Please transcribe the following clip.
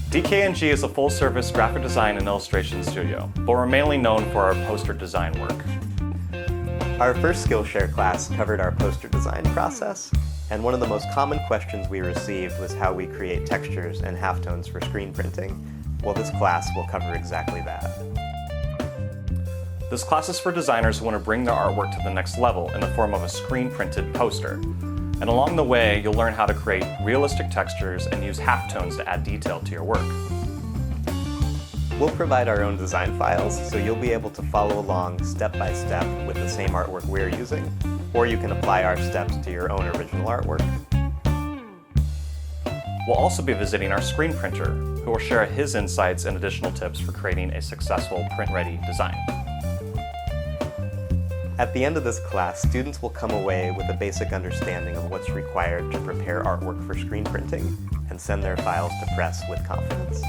DKNG is a full-service graphic design and illustration studio, but we're mainly known for our poster design work. Our first Skillshare class covered our poster design process, and one of the most common questions we received was how we create textures and halftones for screen printing. Well, this class will cover exactly that. This class is for designers who want to bring their artwork to the next level in the form of a screen-printed poster. And along the way, you'll learn how to create realistic textures and use halftones to add detail to your work. We'll provide our own design files, so you'll be able to follow along step by step with the same artwork we're using, or you can apply our steps to your own original artwork. We'll also be visiting our screen printer, who will share his insights and additional tips for creating a successful print-ready design. At the end of this class, students will come away with a basic understanding of what's required to prepare artwork for screen printing and send their files to press with confidence.